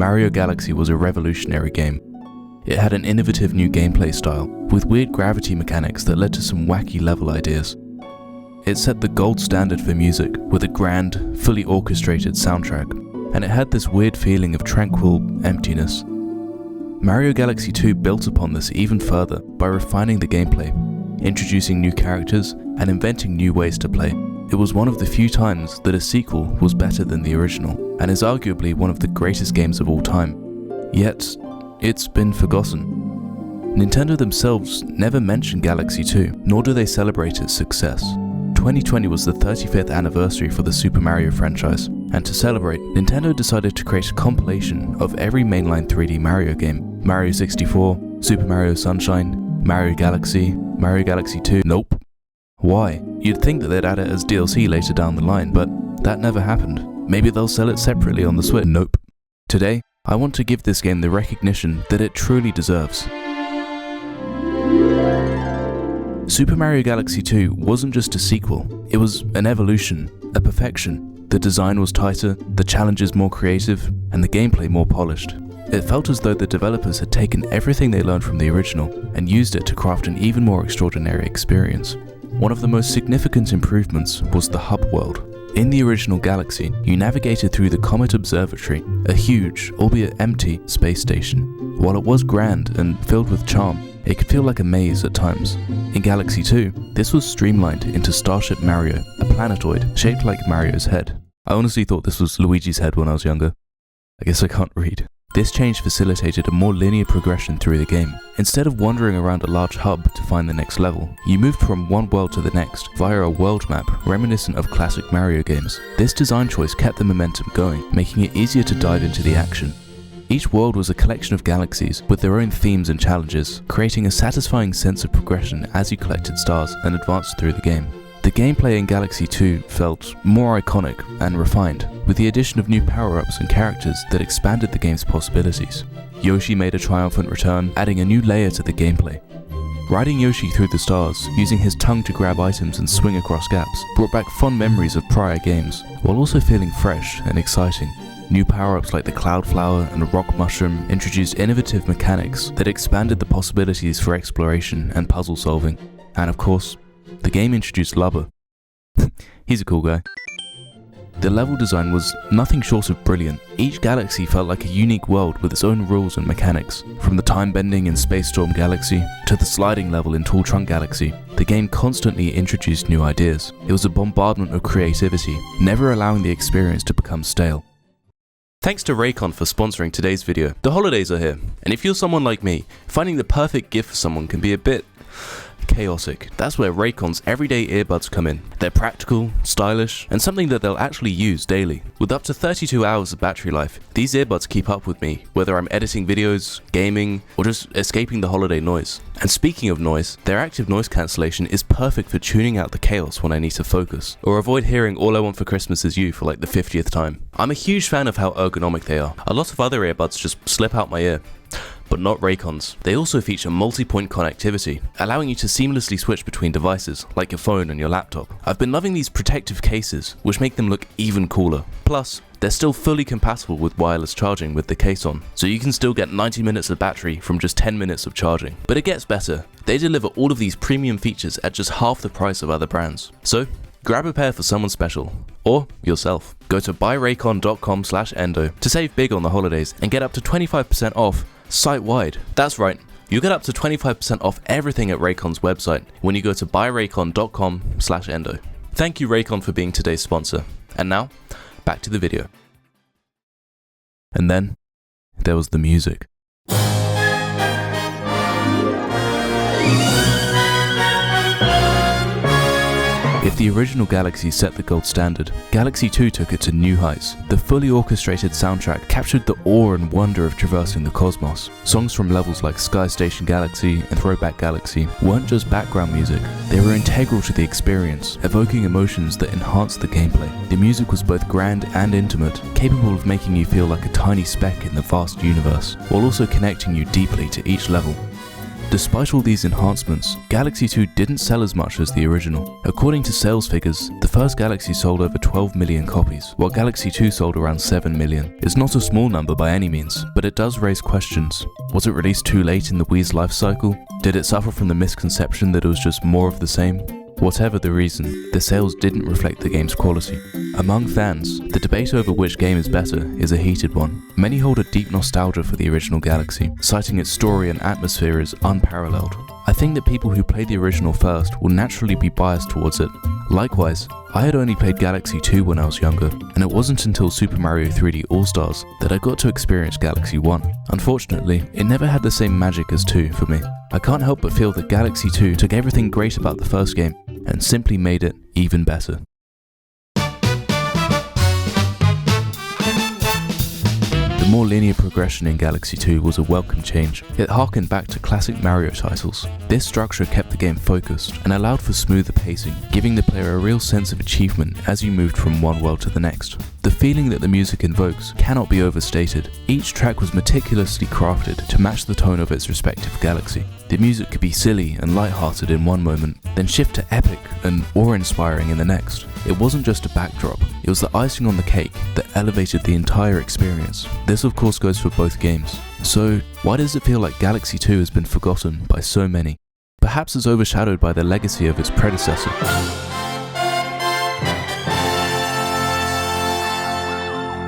Mario Galaxy was a revolutionary game. It had an innovative new gameplay style, with weird gravity mechanics that led to some wacky level ideas. It set the gold standard for music, with a grand, fully orchestrated soundtrack, and it had this weird feeling of tranquil emptiness. Mario Galaxy 2 built upon this even further by refining the gameplay, introducing new characters, and inventing new ways to play. It was one of the few times that a sequel was better than the original, and is arguably one of the greatest games of all time. Yet, it's been forgotten. Nintendo themselves never mentioned Galaxy 2, nor do they celebrate its success. 2020 was the 35th anniversary for the Super Mario franchise, and to celebrate, Nintendo decided to create a compilation of every mainline 3D Mario game. Mario 64, Super Mario Sunshine, Mario Galaxy 2. Nope. Why? You'd think that they'd add it as DLC later down the line, but that never happened. Maybe they'll sell it separately on the Switch. Nope. Today, I want to give this game the recognition that it truly deserves. Super Mario Galaxy 2 wasn't just a sequel, it was an evolution, a perfection. The design was tighter, the challenges more creative, and the gameplay more polished. It felt as though the developers had taken everything they learned from the original and used it to craft an even more extraordinary experience. One of the most significant improvements was the hub world. In the original Galaxy, you navigated through the Comet Observatory, a huge, albeit empty, space station. While it was grand and filled with charm, it could feel like a maze at times. In Galaxy 2, this was streamlined into Starship Mario, a planetoid shaped like Mario's head. I honestly thought this was Luigi's head when I was younger. I guess I can't read. This change facilitated a more linear progression through the game. Instead of wandering around a large hub to find the next level, you moved from one world to the next via a world map reminiscent of classic Mario games. This design choice kept the momentum going, making it easier to dive into the action. Each world was a collection of galaxies with their own themes and challenges, creating a satisfying sense of progression as you collected stars and advanced through the game. The gameplay in Galaxy 2 felt more iconic and refined, with the addition of new power-ups and characters that expanded the game's possibilities. Yoshi made a triumphant return, adding a new layer to the gameplay. Riding Yoshi through the stars, using his tongue to grab items and swing across gaps, brought back fond memories of prior games, while also feeling fresh and exciting. New power-ups like the Cloud Flower and Rock Mushroom introduced innovative mechanics that expanded the possibilities for exploration and puzzle solving. And of course, the game introduced Lubba. He's a cool guy. The level design was nothing short of brilliant. Each galaxy felt like a unique world with its own rules and mechanics. From the time bending in Space Storm Galaxy to the sliding level in Tall Trunk Galaxy, the game constantly introduced new ideas. It was a bombardment of creativity, never allowing the experience to become stale. Thanks to Raycon for sponsoring today's video. The holidays are here, and if you're someone like me, finding the perfect gift for someone can be a bit chaotic. That's where Raycon's everyday earbuds come in. They're practical, stylish, and something that they'll actually use daily. With up to 32 hours of battery life, these earbuds keep up with me, whether I'm editing videos, gaming, or just escaping the holiday noise. And speaking of noise, their active noise cancellation is perfect for tuning out the chaos when I need to focus, or avoid hearing All I Want for Christmas Is You for like the 50th time. I'm a huge fan of how ergonomic they are. A lot of other earbuds just slip out my ear, but not Raycon's. They also feature multi-point connectivity, allowing you to seamlessly switch between devices, like your phone and your laptop. I've been loving these protective cases, which make them look even cooler. Plus, they're still fully compatible with wireless charging with the case on, so you can still get 90 minutes of battery from just 10 minutes of charging. But it gets better. They deliver all of these premium features at just half the price of other brands. So, grab a pair for someone special, or yourself. Go to buyraycon.com/endo to save big on the holidays and get up to 25% off site-wide. That's right, you'll get up to 25% off everything at Raycon's website when you go to buyraycon.com/endo. Thank you Raycon for being today's sponsor. And now, back to the video. And then, there was the music. If the original Galaxy set the gold standard, Galaxy 2 took it to new heights. The fully orchestrated soundtrack captured the awe and wonder of traversing the cosmos. Songs from levels like Sky Station Galaxy and Throwback Galaxy weren't just background music, they were integral to the experience, evoking emotions that enhanced the gameplay. The music was both grand and intimate, capable of making you feel like a tiny speck in the vast universe, while also connecting you deeply to each level. Despite all these enhancements, Galaxy 2 didn't sell as much as the original. According to sales figures, the first Galaxy sold over 12 million copies, while Galaxy 2 sold around 7 million. It's not a small number by any means, but it does raise questions. Was it released too late in the Wii's life cycle? Did it suffer from the misconception that it was just more of the same? Whatever the reason, the sales didn't reflect the game's quality. Among fans, the debate over which game is better is a heated one. Many hold a deep nostalgia for the original Galaxy, citing its story and atmosphere as unparalleled. I think that people who played the original first will naturally be biased towards it. Likewise, I had only played Galaxy 2 when I was younger, and it wasn't until Super Mario 3D All-Stars that I got to experience Galaxy 1. Unfortunately, it never had the same magic as 2 for me. I can't help but feel that Galaxy 2 took everything great about the first game and simply made it even better. The more linear progression in Galaxy 2 was a welcome change. It harkened back to classic Mario titles. This structure kept the game focused and allowed for smoother pacing, giving the player a real sense of achievement as you moved from one world to the next. The feeling that the music invokes cannot be overstated. Each track was meticulously crafted to match the tone of its respective galaxy. The music could be silly and lighthearted in one moment, then shift to epic and awe-inspiring in the next. It wasn't just a backdrop, it was the icing on the cake that elevated the entire experience. This of course goes for both games. So, why does it feel like Galaxy 2 has been forgotten by so many? Perhaps it's overshadowed by the legacy of its predecessor.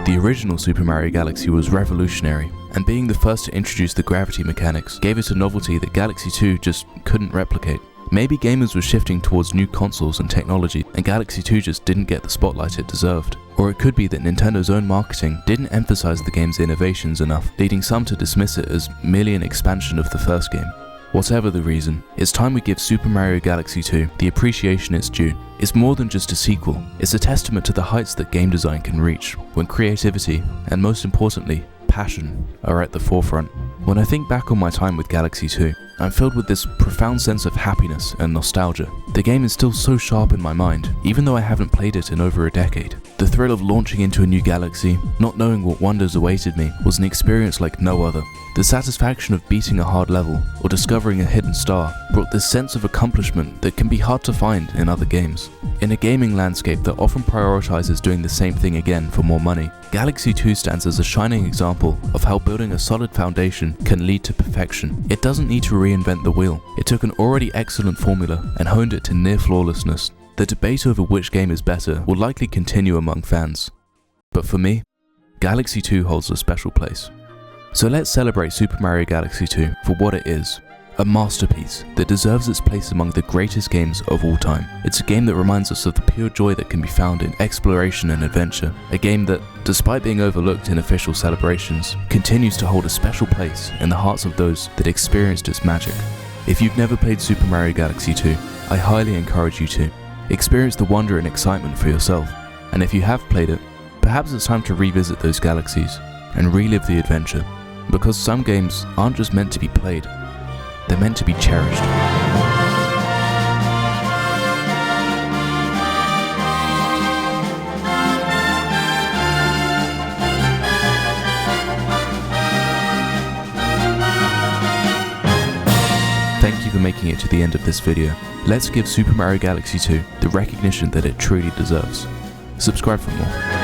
The original Super Mario Galaxy was revolutionary, and being the first to introduce the gravity mechanics gave it a novelty that Galaxy 2 just couldn't replicate. Maybe gamers were shifting towards new consoles and technology, and Galaxy 2 just didn't get the spotlight it deserved. Or it could be that Nintendo's own marketing didn't emphasize the game's innovations enough, leading some to dismiss it as merely an expansion of the first game. Whatever the reason, it's time we give Super Mario Galaxy 2 the appreciation it's due. It's more than just a sequel, it's a testament to the heights that game design can reach, when creativity, and most importantly, passion, are at the forefront. When I think back on my time with Galaxy 2, I'm filled with this profound sense of happiness and nostalgia. The game is still so sharp in my mind, even though I haven't played it in over a decade. The thrill of launching into a new galaxy, not knowing what wonders awaited me, was an experience like no other. The satisfaction of beating a hard level or discovering a hidden star brought this sense of accomplishment that can be hard to find in other games. In a gaming landscape that often prioritizes doing the same thing again for more money, Galaxy 2 stands as a shining example of how building a solid foundation can lead to perfection. It doesn't need to reinvent the wheel. It took an already excellent formula and honed it to near flawlessness. The debate over which game is better will likely continue among fans. But for me, Galaxy 2 holds a special place. So let's celebrate Super Mario Galaxy 2 for what it is. A masterpiece that deserves its place among the greatest games of all time. It's a game that reminds us of the pure joy that can be found in exploration and adventure. A game that, despite being overlooked in official celebrations, continues to hold a special place in the hearts of those that experienced its magic. If you've never played Super Mario Galaxy 2, I highly encourage you to. Experience the wonder and excitement for yourself. And if you have played it, perhaps it's time to revisit those galaxies and relive the adventure. Because some games aren't just meant to be played, they're meant to be cherished. Thank you for making it to the end of this video. Let's give Super Mario Galaxy 2 the recognition that it truly deserves. Subscribe for more.